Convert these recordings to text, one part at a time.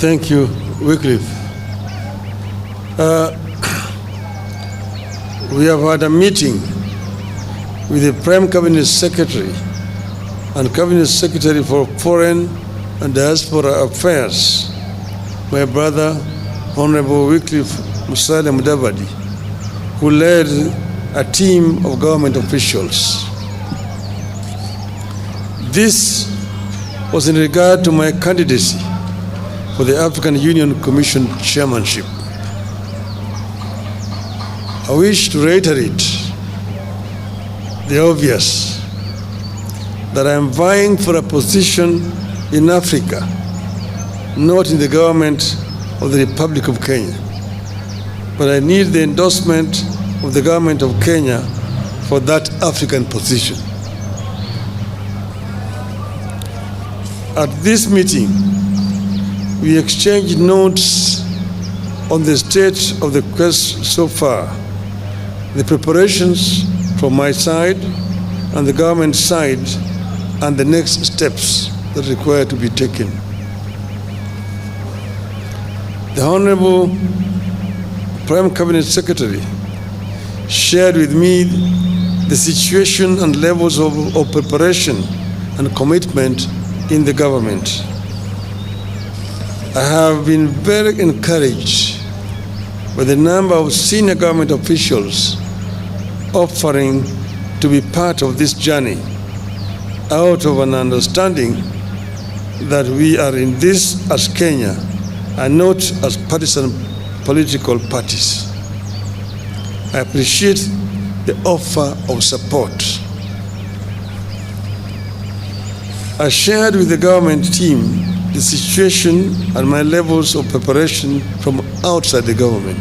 Thank you, Wycliffe. We have had a meeting with the Prime Cabinet Secretary and Cabinet Secretary for Foreign and Diaspora Affairs, my brother, Honorable Wycliffe Musalia Mudavadi, who led a team of government officials. This was in regard to my candidacy for the African Union Commission chairmanship. I wish to reiterate the obvious, that I am vying for a position in Africa, not in the government of the Republic of Kenya. But I need the endorsement of the government of Kenya for that African position. At this meeting, we exchanged notes on the state of the quest so far, the preparations from my side and the government side, and the next steps that require to be taken. The Honorable Prime Cabinet Secretary shared with me the situation and levels of preparation and commitment in the government. I have been very encouraged by the number of senior government officials offering to be part of this journey out of an understanding that we are in this as Kenya and not as partisan political parties. I appreciate the offer of support. I shared with the government team the situation and my levels of preparation from outside the government.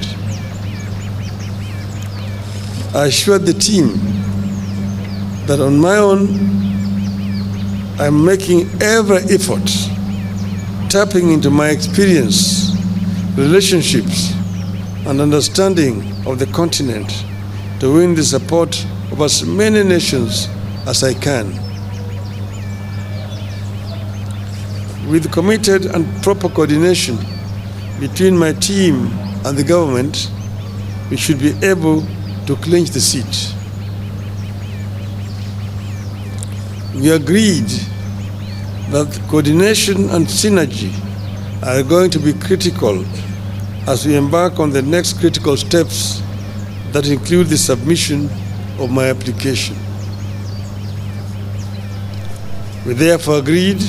I assured the team that on my own, I'm making every effort, tapping into my experience, relationships, and understanding of the continent to win the support of as many nations as I can. With committed and proper coordination between my team and the government, we should be able to clinch the seat. We agreed that coordination and synergy are going to be critical as we embark on the next critical steps that include the submission of my application. We therefore agreed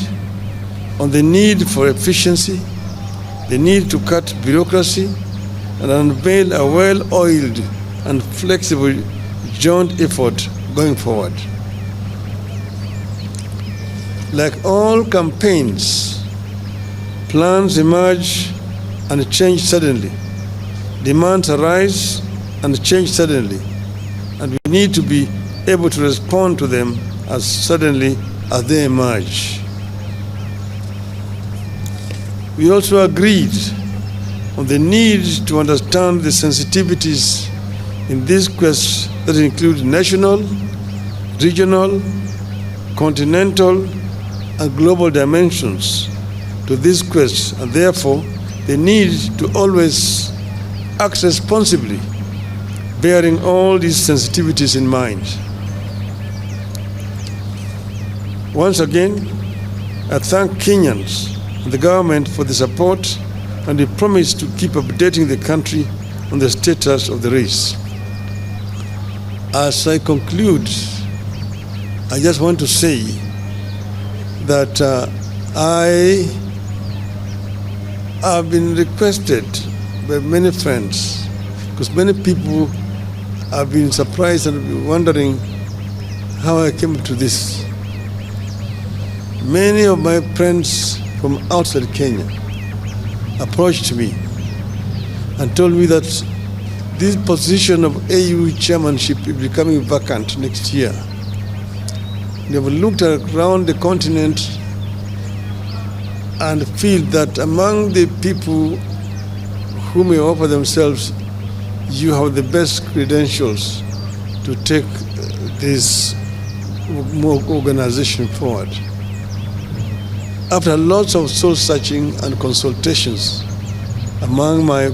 on the need for efficiency, the need to cut bureaucracy, and unveil a well-oiled and flexible joint effort going forward. Like all campaigns, plans emerge and change suddenly. Demands arise and change suddenly, and we need to be able to respond to them as suddenly as they emerge. We also agreed on the need to understand the sensitivities in this quest that include national, regional, continental, and global dimensions to this quest, and therefore the need to always act responsibly, bearing all these sensitivities in mind. Once again, I thank Kenyans and the government for the support, and we promise to keep updating the country on the status of the race. As I conclude, I just want to say that I have been requested by many friends, because many people have been surprised and wondering how I came to this. Many of my friends from outside Kenya approached me and told me that this position of AU chairmanship is becoming vacant next year. They have looked around the continent and feel that among the people who may offer themselves, you have the best credentials to take this organization forward. After lots of soul searching and consultations among my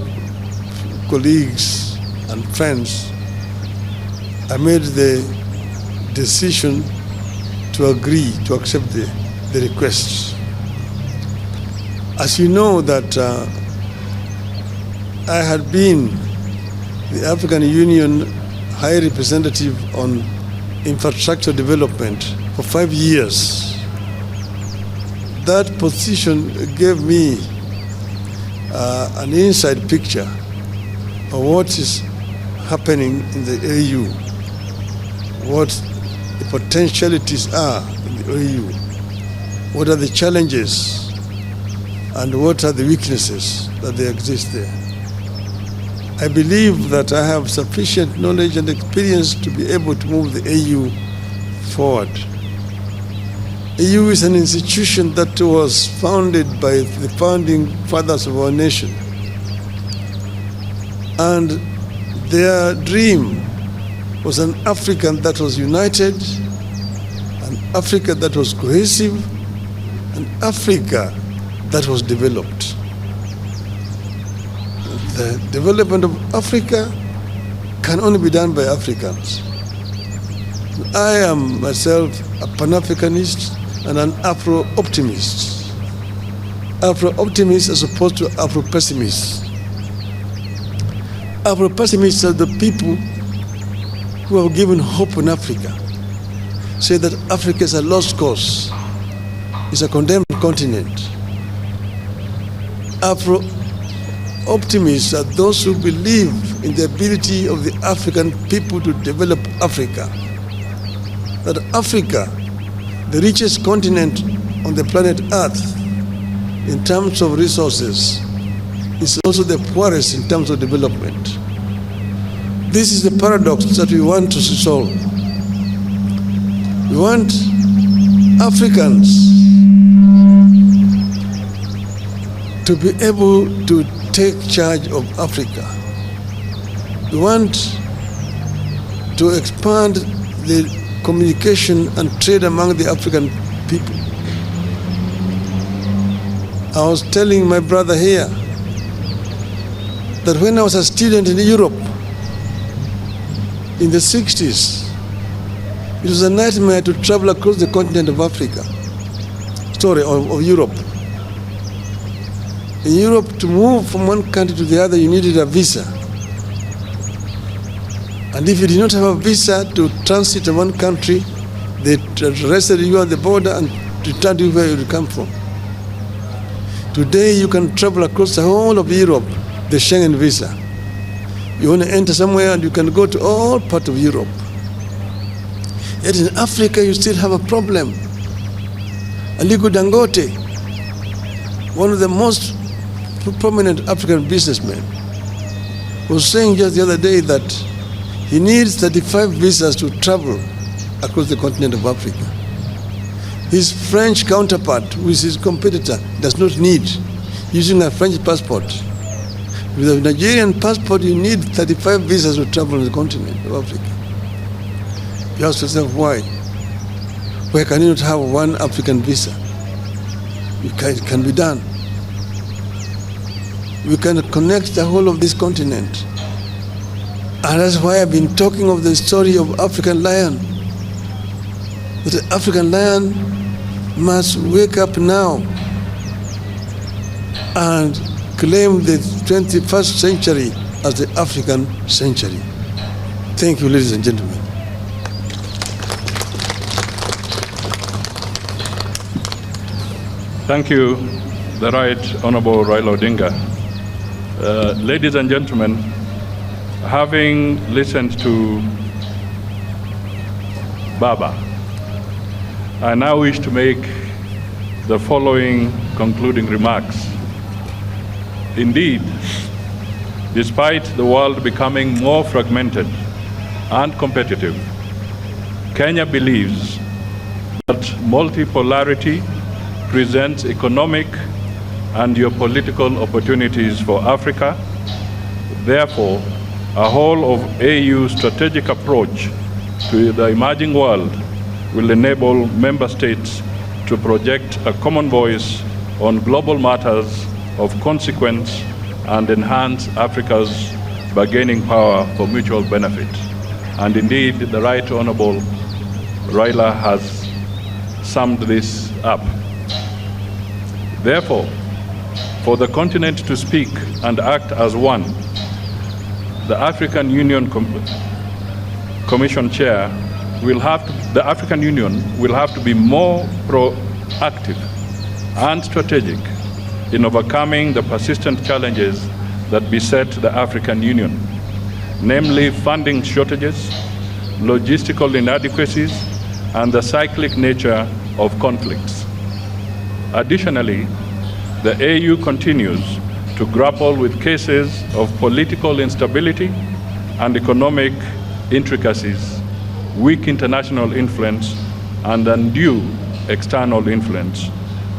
colleagues and friends, I made the decision to agree to accept the request. As you know that I had been the African Union High Representative on Infrastructure Development for 5 years. That position gave me an inside picture of what is happening in the AU, what the potentialities are in the AU, what are the challenges, and what are the weaknesses that they exist there. I believe that I have sufficient knowledge and experience to be able to move the AU forward. AU is an institution that was founded by the founding fathers of our nation. And their dream was an Africa that was united, an Africa that was cohesive, an Africa that was developed. The development of Africa can only be done by Africans. I am myself a Pan-Africanist and an Afro-optimist. Afro-optimists as opposed to Afro-pessimists. Afro-pessimists are the people who have given hope in Africa, say that Africa is a lost cause, it's a condemned continent. Afro-optimists are those who believe in the ability of the African people to develop Africa. That Africa, the richest continent on the planet Earth in terms of resources, is also the poorest in terms of development. This is the paradox that we want to solve. We want Africans to be able to take charge of Africa. We want to expand the communication and trade among the African people. I was telling my brother here that when I was a student in Europe in the 60s, it was a nightmare to travel across the continent of Africa, of Europe. In Europe, to move from one country to the other, you needed a visa. And if you did not have a visa to transit to one country, they arrested you at the border and returned you where you come from. Today, you can travel across the whole of Europe, the Schengen visa. You want to enter somewhere and you can go to all parts of Europe. Yet in Africa, you still have a problem. Aliko Dangote, one of the most prominent African businessmen, was saying just the other day that he needs 35 visas to travel across the continent of Africa. His French counterpart, who is his competitor, does not need, using a French passport. With a Nigerian passport, you need 35 visas to travel on the continent of Africa. You ask yourself, why? Why can you not have one African visa? It can be done. We can connect the whole of this continent. And that's why I've been talking of the story of African lion. That the African lion must wake up now and claim the 21st century as the African century. Thank you, ladies and gentlemen. Thank you, the Right Honorable Raila Odinga. Ladies and gentlemen, having listened to Baba, I now wish to make the following concluding remarks. Indeed, despite the world becoming more fragmented and competitive, Kenya believes that multipolarity presents economic and geopolitical opportunities for Africa. Therefore, a whole of AU strategic approach to the emerging world will enable member states to project a common voice on global matters of consequence and enhance Africa's bargaining power for mutual benefit. And indeed, the Right Honorable Raila has summed this up. Therefore, for the continent to speak and act as one, the African Union Commission Chair the African Union will have to be more proactive and strategic in overcoming the persistent challenges that beset the African Union, namely funding shortages, logistical inadequacies, and the cyclic nature of conflicts. Additionally, the AU continues to grapple with cases of political instability and economic intricacies, weak international influence, and undue external influence,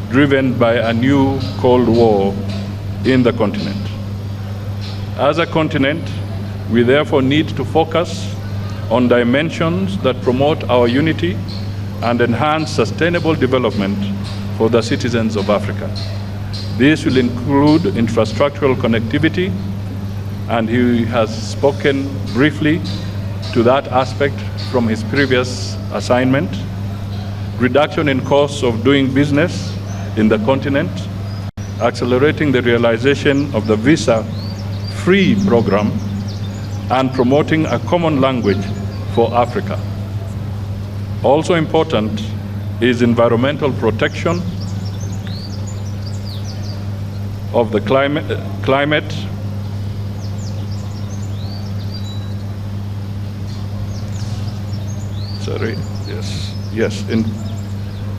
driven by a new Cold War in the continent. As a continent, we therefore need to focus on dimensions that promote our unity and enhance sustainable development for the citizens of Africa. This will include infrastructural connectivity, and he has spoken briefly to that aspect from his previous assignment, reduction in costs of doing business in the continent, accelerating the realization of the visa-free program, and promoting a common language for Africa. Also important is environmental protection of the climate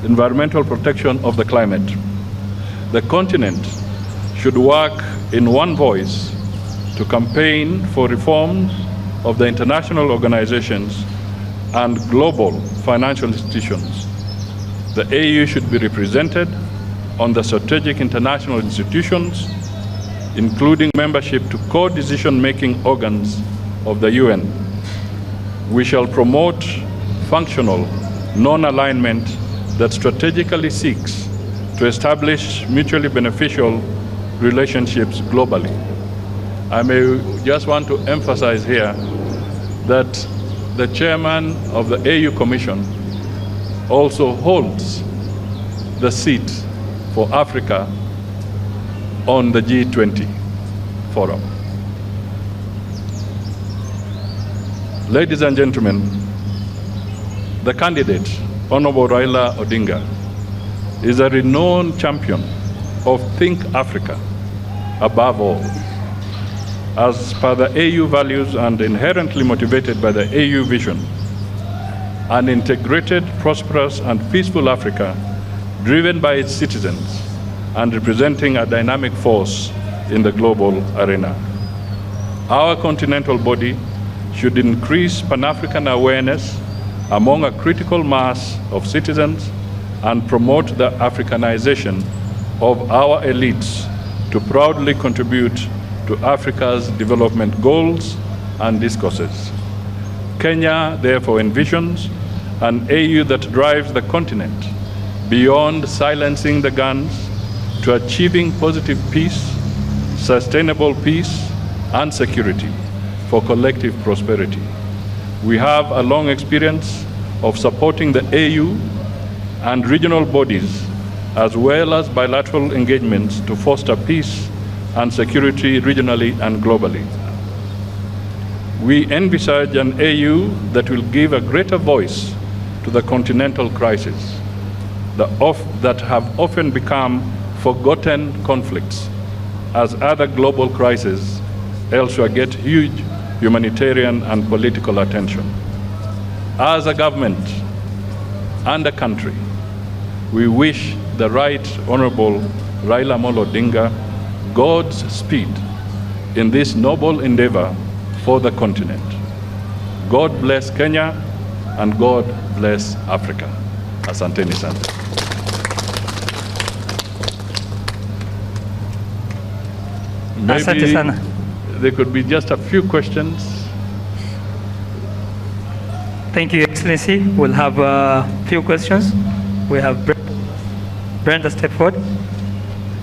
environmental protection of the climate. The continent should work in one voice to campaign for reforms of the international organizations and global financial institutions. The AU should be represented on the strategic international institutions, including membership to co-decision-making organs of the UN. We shall promote functional non-alignment that strategically seeks to establish mutually beneficial relationships globally. I may just want to emphasize here that the chairman of the AU Commission also holds the seat for Africa on the G20 forum. Ladies and gentlemen, the candidate, Honorable Raila Odinga, is a renowned champion of Think Africa above all. As per the AU values and inherently motivated by the AU vision, an integrated, prosperous, and peaceful Africa driven by its citizens and representing a dynamic force in the global arena. Our continental body should increase Pan-African awareness among a critical mass of citizens and promote the Africanization of our elites to proudly contribute to Africa's development goals and discourses. Kenya therefore envisions an AU that drives the continent beyond silencing the guns to achieving positive peace, sustainable peace, and security for collective prosperity. We have a long experience of supporting the AU and regional bodies, as well as bilateral engagements to foster peace and security regionally and globally. We envisage an AU that will give a greater voice to the continental crisis that have often become forgotten conflicts, as other global crises elsewhere get huge humanitarian and political attention. As a government and a country, we wish the Right Honorable Raila Odinga God's speed in this noble endeavor for the continent. God bless Kenya and God bless Africa. Asanteni sana. Asante sana. There could be just a few questions. Thank you, Excellency. We'll have a few questions. We have Brenda, step forward.